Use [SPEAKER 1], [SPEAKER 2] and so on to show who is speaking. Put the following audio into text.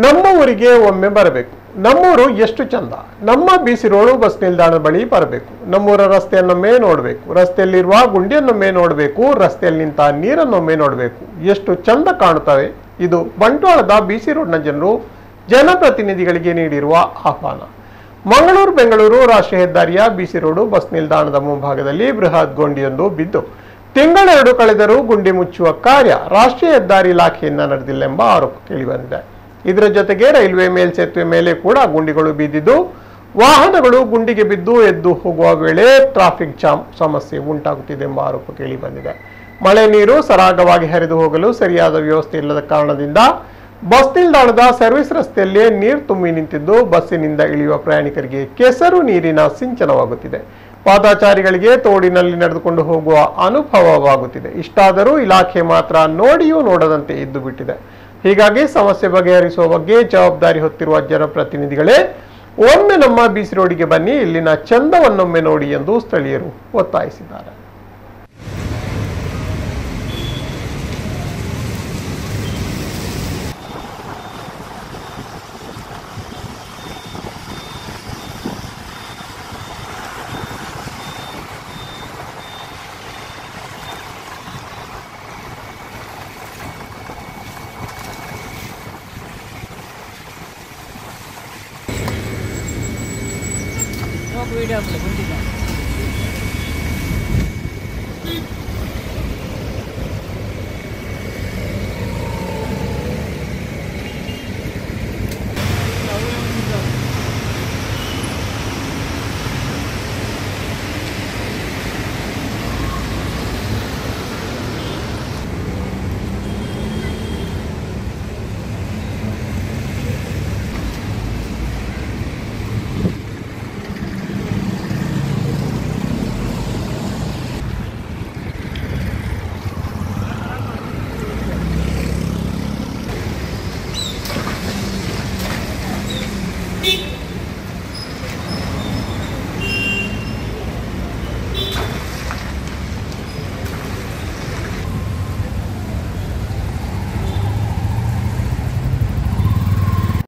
[SPEAKER 1] ನಮ್ಮ ಊರಿಗೆ ಒಮ್ಮೆ ಬರಬೇಕು. ನಮ್ಮೂರು ಎಷ್ಟು ಚಂದ. ನಮ್ಮ ಬಿಸಿ ರೋಡು ಬಸ್ ನಿಲ್ದಾಣದ ಬಳಿ ಬರಬೇಕು. ನಮ್ಮೂರ ರಸ್ತೆಯನ್ನೊಮ್ಮೆ ನೋಡಬೇಕು. ರಸ್ತೆಯಲ್ಲಿರುವ ಗುಂಡಿಯನ್ನೊಮ್ಮೆ ನೋಡಬೇಕು. ರಸ್ತೆಯಲ್ಲಿ ನಿಂತ ನೀರನ್ನೊಮ್ಮೆ ನೋಡಬೇಕು. ಎಷ್ಟು ಚಂದ ಕಾಣುತ್ತವೆ. ಇದು ಬಂಟ್ವಾಳದ ಬಿಸಿ ರೋಡ್ನ ಜನರು ಜನಪ್ರತಿನಿಧಿಗಳಿಗೆ ನೀಡಿರುವ ಆಹ್ವಾನ. ಮಂಗಳೂರು ಬೆಂಗಳೂರು ರಾಷ್ಟ್ರೀಯ ಹೆದ್ದಾರಿಯ ಬಿಸಿ ರೋಡು ಬಸ್ ನಿಲ್ದಾಣದ ಮುಂಭಾಗದಲ್ಲಿ ಬೃಹತ್ ಗುಂಡಿಯೊಂದು ಬಿದ್ದು ತಿಂಗಳೆರಡು ಕಳೆದರೂ ಗುಂಡಿ ಮುಚ್ಚುವ ಕಾರ್ಯ ರಾಷ್ಟ್ರೀಯ ಹೆದ್ದಾರಿ ಇಲಾಖೆಯಿಂದ ನಡೆದಿಲ್ಲ ಎಂಬ ಆರೋಪ ಕೇಳಿಬಂದಿದೆ. ಇದರ ಜೊತೆಗೆ ರೈಲ್ವೆ ಮೇಲ್ಸೇತುವೆ ಮೇಲೆ ಕೂಡ ಗುಂಡಿಗಳು ಬಿದ್ದಿದ್ದು ವಾಹನಗಳು ಗುಂಡಿಗೆ ಬಿದ್ದು ಎದ್ದು ಹೋಗುವ ವೇಳೆ ಟ್ರಾಫಿಕ್ ಜಾಮ್ ಸಮಸ್ಯೆ ಉಂಟಾಗುತ್ತಿದೆ ಎಂಬ ಆರೋಪ ಕೇಳಿಬಂದಿದೆ. ಮಳೆ ನೀರು ಸರಾಗವಾಗಿ ಹರಿದು ಹೋಗಲು ಸರಿಯಾದ ವ್ಯವಸ್ಥೆ ಇಲ್ಲದ ಕಾರಣದಿಂದ ಬಸ್ ನಿಲ್ದಾಣದ ಸರ್ವಿಸ್ ರಸ್ತೆಯಲ್ಲೇ ನೀರು ತುಂಬಿ ನಿಂತಿದ್ದು ಬಸ್ಸಿನಿಂದ ಇಳಿಯುವ ಪ್ರಯಾಣಿಕರಿಗೆ ಕೆಸರು ನೀರಿನ ಸಿಂಚನವಾಗುತ್ತಿದೆ. ಪಾದಚಾರಿಗಳಿಗೆ ತೋಡಿನಲ್ಲಿ ನಡೆದುಕೊಂಡು ಹೋಗುವ ಅನುಭವವಾಗುತ್ತಿದೆ. ಇಷ್ಟಾದರೂ ಇಲಾಖೆ ಮಾತ್ರ ನೋಡಿಯೂ ನೋಡದಂತೆ ಇದ್ದು ಬಿಟ್ಟಿದೆ. ಹೀಗಾಗಿ ಸಮಸ್ಯೆ ಬಗೆಹರಿಸುವ ಬಗ್ಗೆ ಜವಾಬ್ದಾರಿ ಹೊತ್ತಿರುವ ಜನಪ್ರತಿನಿಧಿಗಳೇ ಒಮ್ಮೆ ನಮ್ಮ ಬಿಸಿ ರೋಡಿಗೆ ಬನ್ನಿ, ಇಲ್ಲಿನ ಚಂದವನ್ನೊಮ್ಮೆ ನೋಡಿ ಎಂದು ಸ್ಥಳೀಯರು ಒತ್ತಾಯಿಸಿದ್ದಾರೆ.
[SPEAKER 2] वीडियो